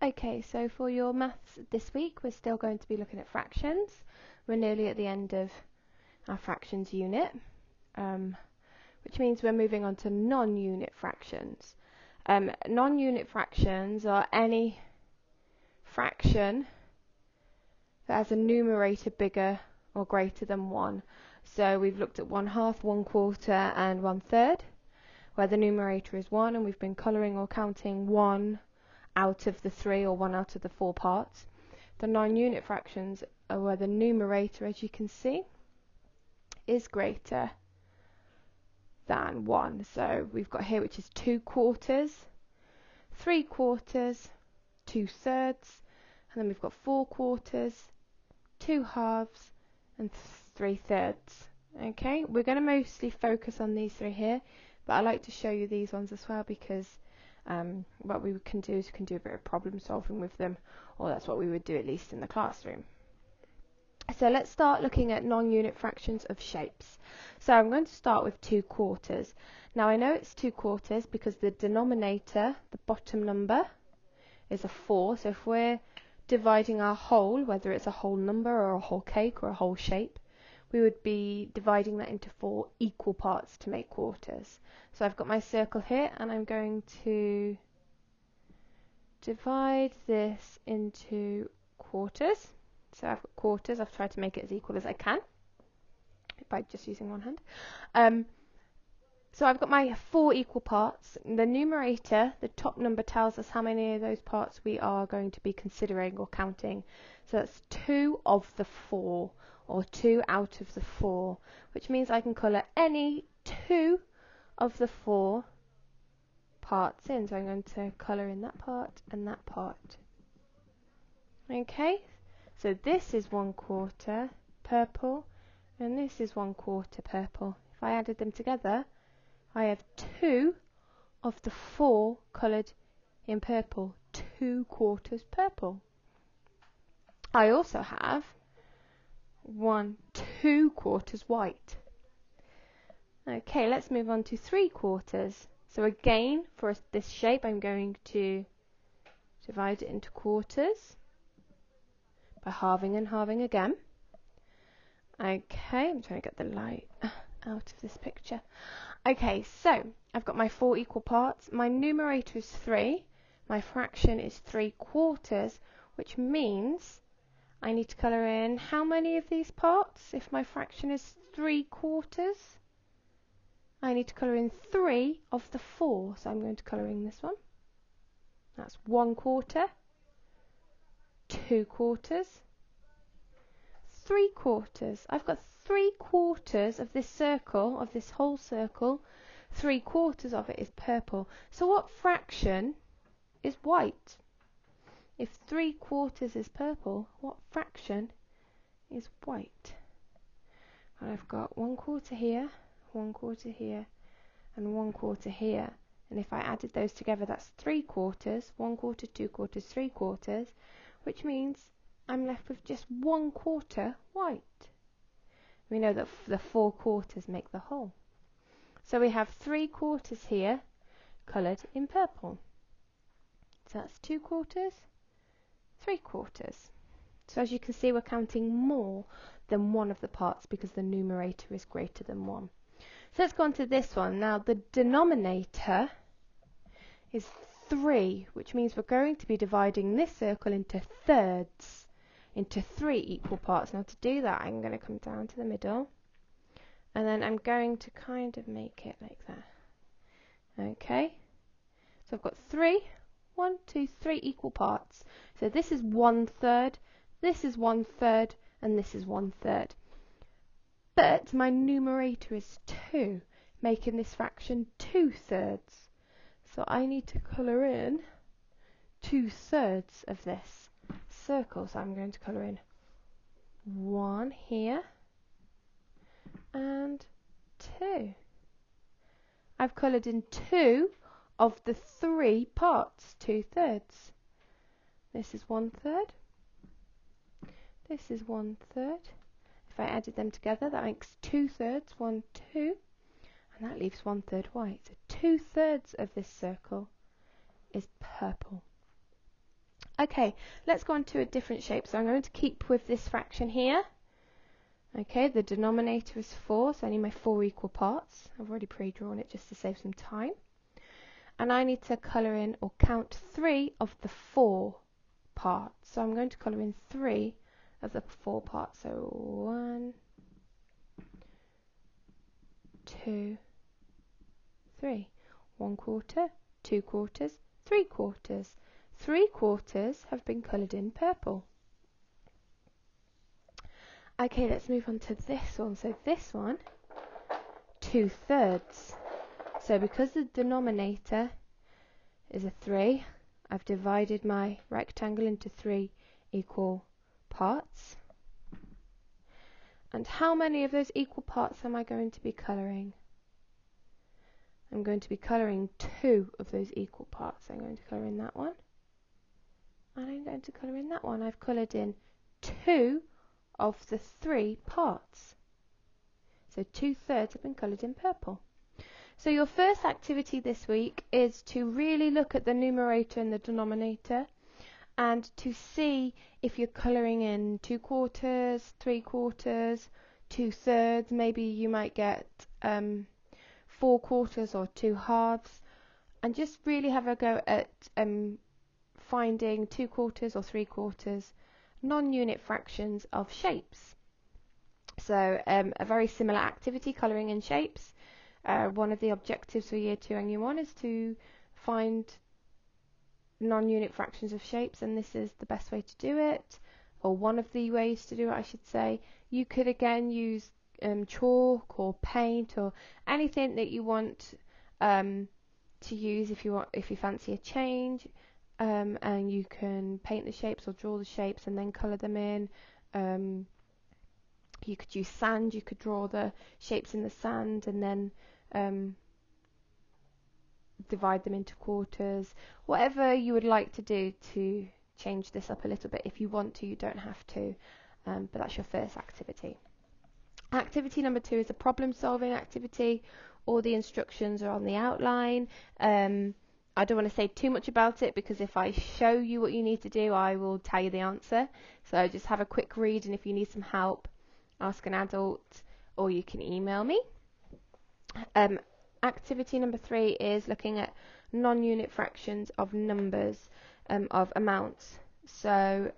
Okay, so for your maths this week, we're still going to be looking at fractions. We're nearly at the end of our fractions unit, which means we're moving on to non-unit fractions. Non-unit fractions are any fraction that has a numerator bigger or greater than 1. So we've looked at 1/2, 1/4 and 1/3, where the numerator is 1, and we've been colouring or counting 1 out of the 3 or 1 out of the 4 parts. The non-unit fractions are where the numerator, as you can see, is greater than 1. So we've got here which is 2/4, 3/4, 2/3, and then we've got 4/4, 2/2 and 3/3. Okay, we're going to mostly focus on these three here, but I like to show you these ones as well because what we can do is we can do a bit of problem solving with them, or that's what we would do at least in the classroom. So let's start looking at non-unit fractions of shapes. So I'm going to start with 2/4. Now I know it's 2/4 because the denominator, the bottom number, is a 4. So if we're dividing our whole, whether it's a whole number or a whole cake or a whole shape, we would be dividing that into 4 equal parts to make quarters. So I've got my circle here and I'm going to divide this into quarters. So I've got quarters. I've tried to make it as equal as I can by just using one hand. So I've got my 4 equal parts. The numerator, the top number, tells us how many of those parts we are going to be considering or counting. So that's 2 of the 4, or 2 out of the 4, which means I can colour any 2 of the 4 parts in. So I'm going to colour in that part and that part. Okay, so this is 1/4 purple and this is 1/4 purple. If I added them together, I have 2 of the 4 coloured in purple, 2/4 purple. I also have 2/4 white. Okay, let's move on to 3/4. So again, for this shape, I'm going to divide it into quarters by halving and halving again. Okay, I'm trying to get the light out of this picture. Okay, so I've got my 4 equal parts. My numerator is 3. My fraction is 3/4, which means I need to colour in how many of these parts? If my fraction is 3/4, I need to colour in 3 of the 4. So I'm going to colour in this one. That's 1/4, 2/4, 3/4. I've got 3/4 of this circle, of this whole circle. 3/4 of it is purple. So what fraction is white? If 3/4 is purple, what fraction is white? And I've got 1/4 here, 1/4 here, and 1/4 here. And if I added those together, that's 3/4, 1/4, 2/4, 3/4, which means I'm left with just 1/4 white. We know that the 4 quarters make the whole. So we have 3/4 here coloured in purple. So that's 2/4, 3/4. So as you can see, we're counting more than one of the parts because the numerator is greater than 1. So let's go on to this one. Now the denominator is 3, which means we're going to be dividing this circle into thirds, into 3 equal parts. Now to do that, I'm going to come down to the middle and then I'm going to kind of make it like that. Okay, so I've got 1, 2, 3 equal parts. So this is 1/3, this is 1/3, and this is 1/3. But my numerator is 2, making this fraction 2/3. So I need to colour in 2/3 of this circle. So I'm going to colour in 1 here and 2. I've coloured in 2 of the 3 parts, 2/3. This is 1/3. This is 1/3. If I added them together, that makes 2/3, 1, 2, and that leaves 1/3 white. So 2/3 of this circle is purple. Okay, let's go on to a different shape. So I'm going to keep with this fraction here. Okay, the denominator is 4, so I need my 4 equal parts. I've already pre-drawn it just to save some time. And I need to colour in or count 3 of the 4 parts. So I'm going to colour in 3 of the 4 parts. So 1, 2, 3. 1/4, 2/4, 3/4. 3/4 have been coloured in purple. Okay, let's move on to this one. So this one, 2/3. So because the denominator is a 3, I've divided my rectangle into 3 equal parts. And how many of those equal parts am I going to be colouring? I'm going to be colouring 2 of those equal parts. I'm going to colour in that one. And I'm going to colour in that one. I've coloured in 2 of the 3 parts. So 2/3 have been coloured in purple. So your first activity this week is to really look at the numerator and the denominator and to see if you're colouring in 2/4, 3/4, 2/3. Maybe you might get 4/4 or 2/2, and just really have a go at finding 2/4 or 3/4 non-unit fractions of shapes. So a very similar activity, colouring in shapes. One of the objectives for Year 2 and Year 1 is to find non-unit fractions of shapes, and this is the best way to do it, or one of the ways to do it, I should say. You could again use chalk or paint or anything that you want to use if you fancy a change, and you can paint the shapes or draw the shapes and then colour them in. You could use sand, you could draw the shapes in the sand and then divide them into quarters. Whatever you would like to do to change this up a little bit. If you want to, you don't have to, but that's your first activity. Activity number 2 is a problem solving activity. All the instructions are on the outline. I don't want to say too much about it because if I show you what you need to do, I will tell you the answer. So just have a quick read, and if you need some help, ask an adult or you can email me. Activity number 3 is looking at non-unit fractions of numbers, of amounts. So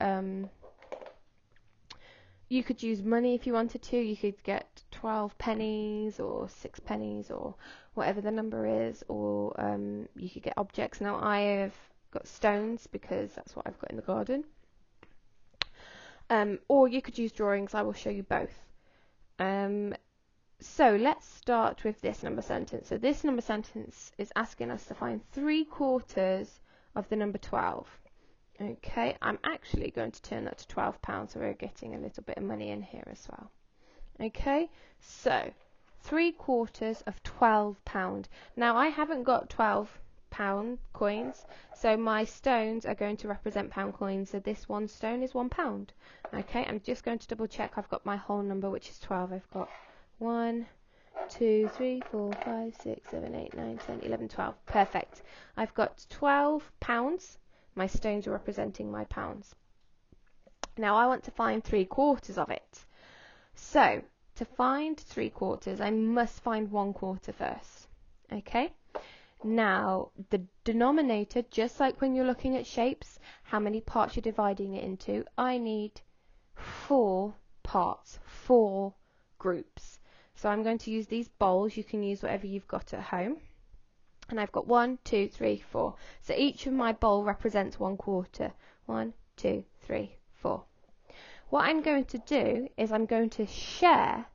you could use money if you wanted to. You could get 12 pennies or 6 pennies or whatever the number is, or you could get objects. Now I have got stones because that's what I've got in the garden. Or you could use drawings. I will show you both. So let's start with this number sentence. So this number sentence is asking us to find 3/4 of the number 12. Okay, I'm actually going to turn that to £12, so we're getting a little bit of money in here as well. Okay, so 3/4 of £12. Now I haven't got £12 coins, so my stones are going to represent pound coins. So this one stone is £1. Okay, I'm just going to double check I've got my whole number, which is 12. I've got 1, 2, 3, 4, 5, 6, 7, 8, 9, 10, 11, 12. Perfect. I've got £12. My stones are representing my pounds. Now I want to find 3/4 of it. So to find 3/4, I must find 1/4 first. Okay. Now the denominator, just like when you're looking at shapes, how many parts you're dividing it into, I need 4 parts, 4 groups. So I'm going to use these bowls. You can use whatever you've got at home. And I've got 1, 2, 3, 4. So each of my bowl represents 1/4. 1, 2, 3, 4. What I'm going to do is I'm going to share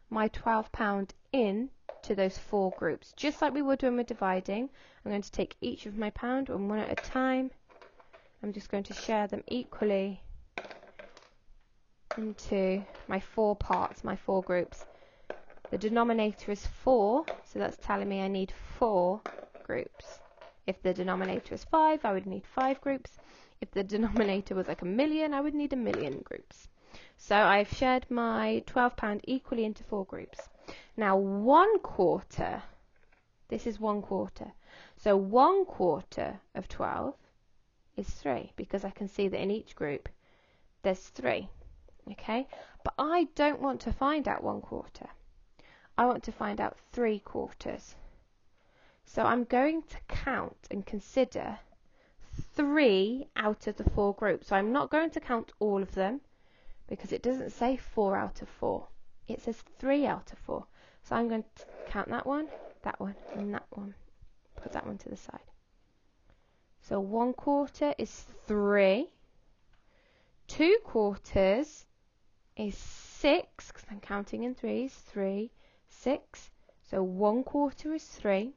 my £12 into those 4 groups, just like we would when we're dividing. I'm going to take each of my pound one at a time. I'm just going to share them equally into my 4 parts, my 4 groups. The denominator is 4, so that's telling me I need 4 groups. If the denominator is 5, I would need 5 groups. If the denominator was like 1,000,000, I would need 1,000,000 groups. So I've shared my £12 equally into 4 groups. Now 1/4, this is 1/4. So 1/4 of 12 is 3 because I can see that in each group there's 3. Okay, but I don't want to find out 1/4. I want to find out 3/4. So I'm going to count and consider 3 out of the 4 groups. So I'm not going to count all of them because it doesn't say 4 out of 4. It says 3 out of 4. So I'm going to count that one, and that one. Put that one to the side. So 1/4 is 3. 2/4 is 6, because I'm counting in threes. 3, 6. So 1/4 is 3.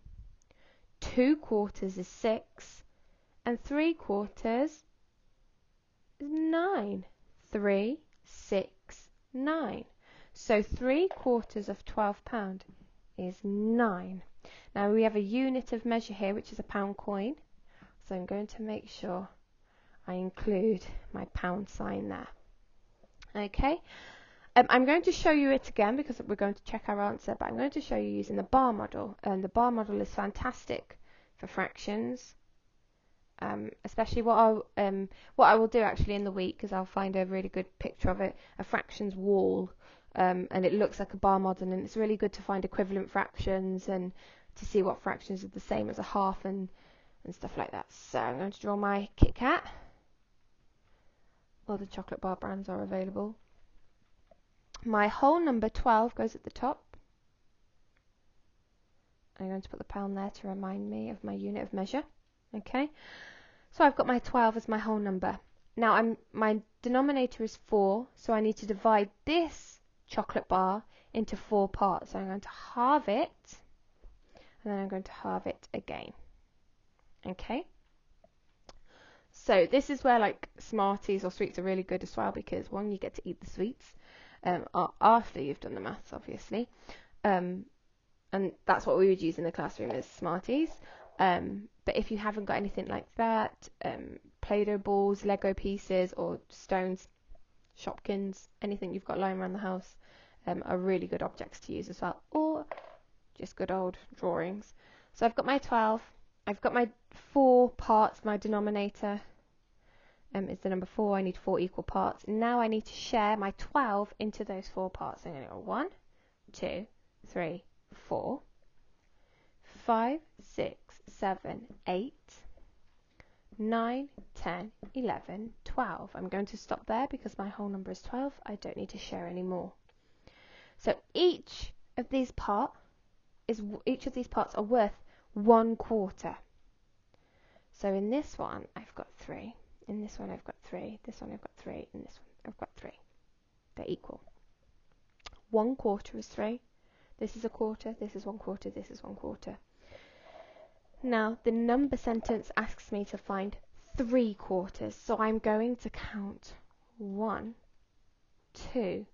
2/4 is 6. And 3/4 is 9. 3, 6, 9. So 3/4 of £12 is 9. Now we have a unit of measure here, which is a pound coin. So I'm going to make sure I include my pound sign there. Okay. I'm going to show you it again because we're going to check our answer, but I'm going to show you using the bar model. And the bar model is fantastic for fractions. Especially what I will do actually in the week is I'll find a really good picture of it, a fractions wall, and it looks like a bar model, and it's really good to find equivalent fractions and to see what fractions are the same as a half and stuff like that. So I'm going to draw my Kit Kat. All the chocolate bar brands are available. My whole number 12 goes at the top. I'm going to put the pound there to remind me of my unit of measure. Okay, so I've got my 12 as my whole number. Now my denominator is 4, so I need to divide this chocolate bar into 4 parts. So I'm going to halve it, and then I'm going to halve it again. Okay, so this is where like Smarties or sweets are really good as well, because one, you get to eat the sweets after you've done the maths, obviously, and that's what we would use in the classroom as Smarties. But if you haven't got anything like that, Play-Doh balls, Lego pieces, or stones, Shopkins, anything you've got lying around the house are really good objects to use as well, or just good old drawings. So I've got my 12, I've got my 4 parts, my denominator is the number 4, I need 4 equal parts. Now I need to share my 12 into those 4 parts. I'm going to go 1, 2, 3, 4, 5, 6, 7, 8, 9, 10, 11, 12. I'm going to stop there because my whole number is 12. I don't need to share any more. So each of these parts are worth 1/4. So in this one I've got 3. In this one I've got 3. This one I've got 3. And this one I've got 3. They're equal. 1/4 is 3. This is a quarter. This is 1/4. This is 1/4. Now, the number sentence asks me to find 3/4, so I'm going to count 1, 2,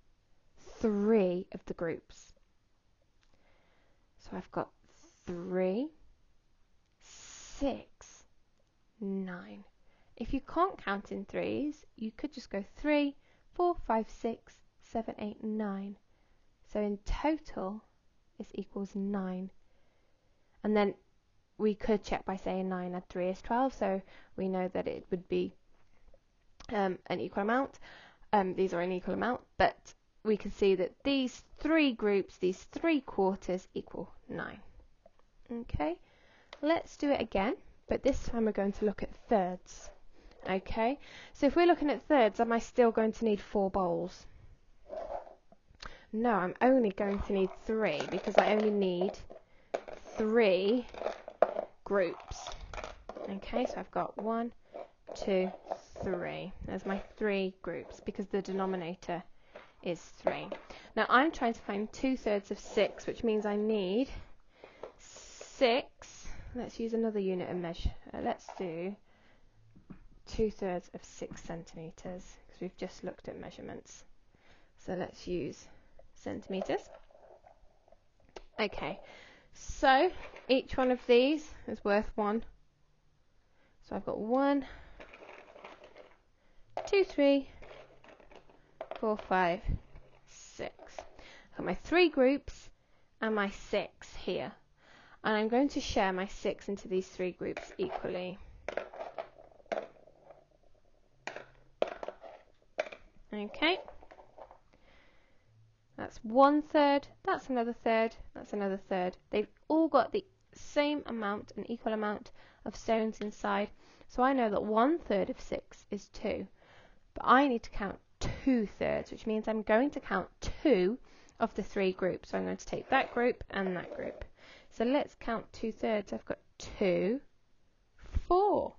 3 of the groups. So I've got 3, 6, 9. If you can't count in threes, you could just go 3, 4, 5, 6, 7, 8, 9. So in total, this equals 9. And then we could check by saying 9 add 3 is 12, so we know that it would be an equal amount. These are an equal amount, but we can see that these 3 groups, these 3/4 equal 9. Okay, let's do it again, but this time we're going to look at thirds. Okay, so if we're looking at thirds, am I still going to need 4 bowls? No, I'm only going to need 3 because I only need 3 groups. Okay, so I've got 1, 2, 3. There's my 3 groups because the denominator is 3. Now I'm trying to find 2/3 of 6, which means I need 6. Let's use another unit of measure. Let's do 2/3 of 6 centimeters because we've just looked at measurements. So let's use centimeters. Okay, so each one of these is worth 1. So I've got 1, 2, 3, 4, 5, 6. I've got my 3 groups and my 6 here. And I'm going to share my 6 into these 3 groups equally. Okay. That's 1/3, that's another third, that's another third. They've all got the same amount, an equal amount of stones inside. So I know that 1/3 of 6 is 2. But I need to count 2/3, which means I'm going to count 2 of the 3 groups. So I'm going to take that group and that group. So let's count 2/3. I've got 2, 4.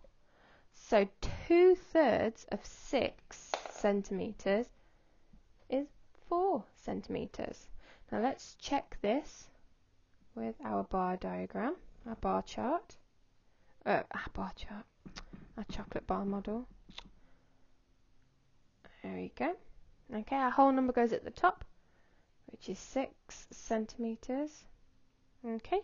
So 2/3 of 6 centimetres is 4 centimetres. Now let's check this with our bar diagram, our bar chart, our chocolate bar model. There we go. Okay, our whole number goes at the top, which is 6 centimetres. Okay.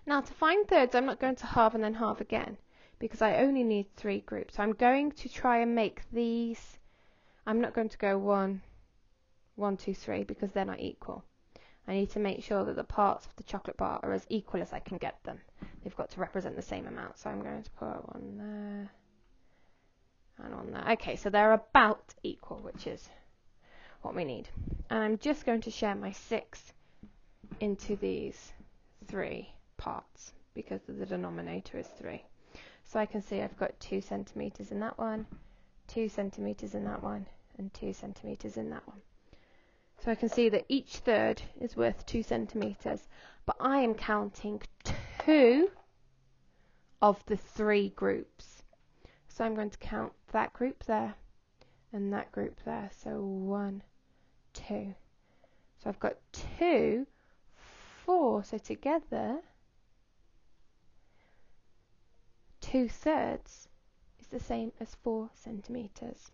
Now to find thirds, I'm not going to halve and then halve again, because I only need 3 groups. So I'm going to try and make these, I'm not going to go 1, 1, 2, 3, because they're not equal. I need to make sure that the parts of the chocolate bar are as equal as I can get them. They've got to represent the same amount. So I'm going to put one there and on there. Okay, so they're about equal, which is what we need. And I'm just going to share my 6 into these 3 parts because the denominator is 3. So I can see I've got 2 centimetres in that one, 2 centimetres in that one, and 2 centimetres in that one. So I can see that each third is worth 2 centimetres, but I am counting 2 of the 3 groups. So I'm going to count that group there and that group there. So 1, 2. So I've got 2, 4. So together, 2/3 is the same as 4 centimetres.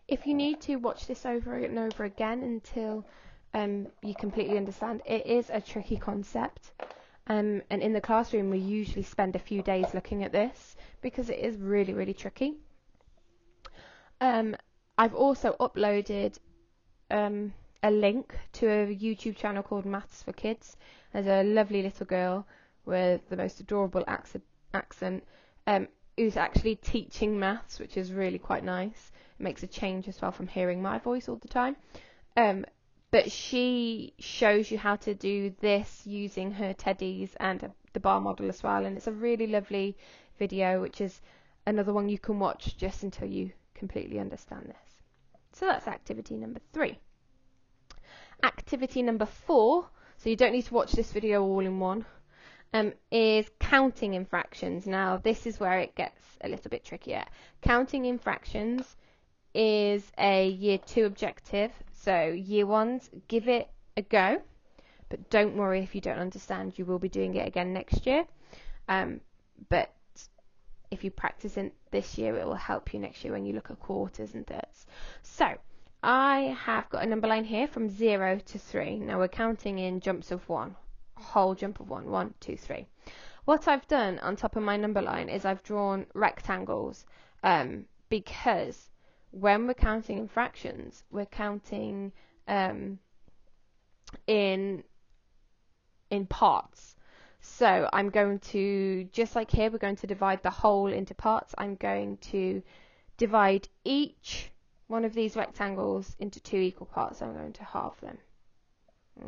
If you need to watch this over and over again until you completely understand, it is a tricky concept. And in the classroom, we usually spend a few days looking at this because it is really, really tricky. I've also uploaded a link to a YouTube channel called Maths for Kids. There's a lovely little girl with the most adorable accent who's actually teaching maths, which is really quite nice. It makes a change as well from hearing my voice all the time. But she shows you how to do this using her teddies and the bar model as well. And it's a really lovely video, which is another one you can watch just until you completely understand this. So that's activity number 3. Activity number 4, so you don't need to watch this video all in one, is counting in fractions. Now this is where it gets a little bit trickier. Counting in fractions is a year 2 objective, so year 1s, give it a go, but don't worry if you don't understand, you will be doing it again next year, but if you practice it this year, it will help you next year when you look at quarters and thirds. So I have got a number line here from 0 to 3. Now we're counting in jumps of 1, whole jump of 1, 1, 2, 3. What I've done on top of my number line is I've drawn rectangles, because when we're counting in fractions, we're counting in parts. So I'm going to, just like here, we're going to divide the whole into parts. I'm going to divide each one of these rectangles into 2 equal parts. So I'm going to halve them.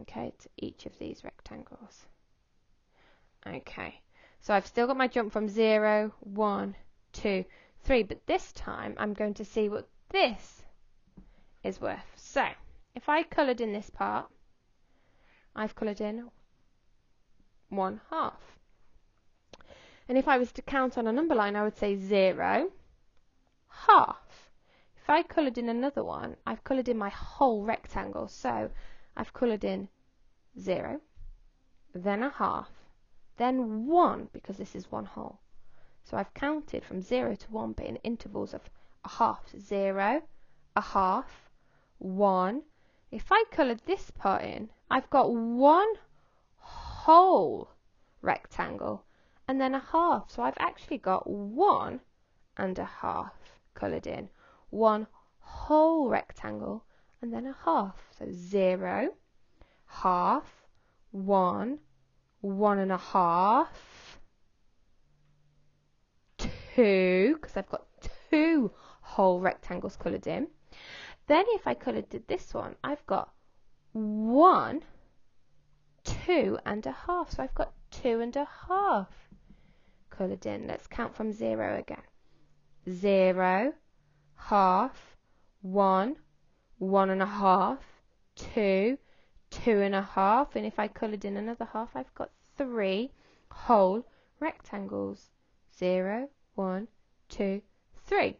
Okay, to each of these rectangles. Okay, so I've still got my jump from 0, 1, 2, 3, but this time I'm going to see what this is worth. So if I coloured in this part, I've coloured in 1/2. And if I was to count on a number line, I would say 0, half. If I coloured in another one, I've coloured in my whole rectangle. So I've coloured in 0, then a half, then 1, because this is 1 whole. So I've counted from 0 to 1, but in intervals of a half. 0, a half, 1. If I coloured this part in, I've got 1 whole rectangle and then a half. So I've actually got 1 and a half coloured in. 1 whole rectangle and then a half. So 0, half, 1, 1 and a half, 2, because I've got 2 whole rectangles coloured in. Then if I coloured this one, I've got 1, 2.5. So I've got 2.5 coloured in. Let's count from 0 again. 0, half, 1, 1.5, 2, 2.5. And if I coloured in another half, I've got 3 whole rectangles. 0, 1, 2, 3.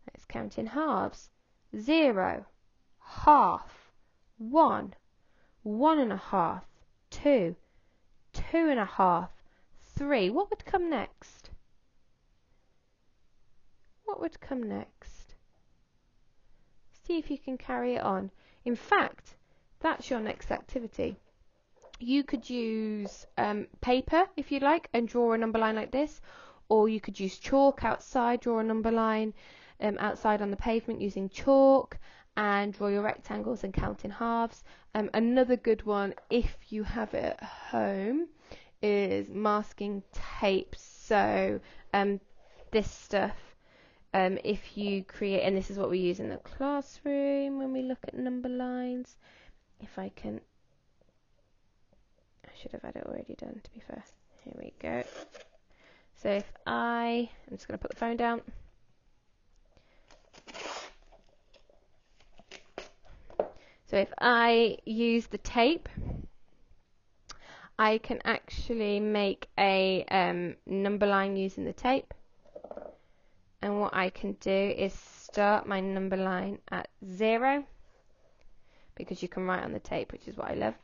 Let's count in halves. 0, half, 1, 1.5, 2, 2.5, 3. What would come next? What would come next? See if you can carry it on. In fact, that's your next activity. You could use paper if you like and draw a number line like this, or you could use chalk outside, draw a number line outside on the pavement using chalk, and draw your rectangles and count in halves. Another good one, if you have it at home, is masking tape. So this stuff, if you create, and this is what we use in the classroom when we look at number lines. If I can, I should have had it already done, to be fair. Here we go. So if I'm just going to put the phone down. So if I use the tape, I can actually make a number line using the tape. And what I can do is start my number line at 0, because you can write on the tape, which is what I love.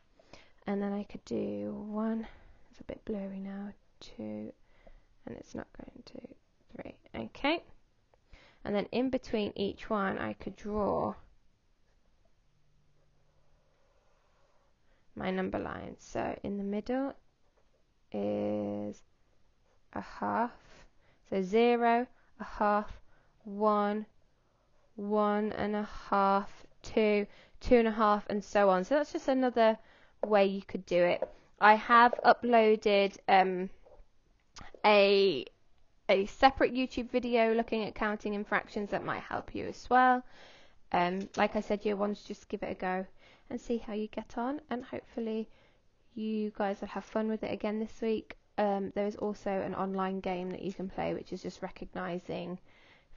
And then I could do 1, it's a bit blurry now, 2, and it's not going to 3. Okay. And then in between each one, I could draw my number line. So in the middle is a half. So 0, a half, 1, 1.5, 2, 2.5, and so on. So that's just another way you could do it. I have uploaded a separate YouTube video looking at counting in fractions that might help you as well. Like I said, year ones, just give it a go and see how you get on, and hopefully you guys will have fun with it again this week. There is also an online game that you can play, which is just recognizing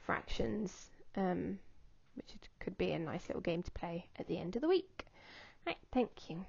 fractions, which could be a nice little game to play at the end of the week. Right, thank you.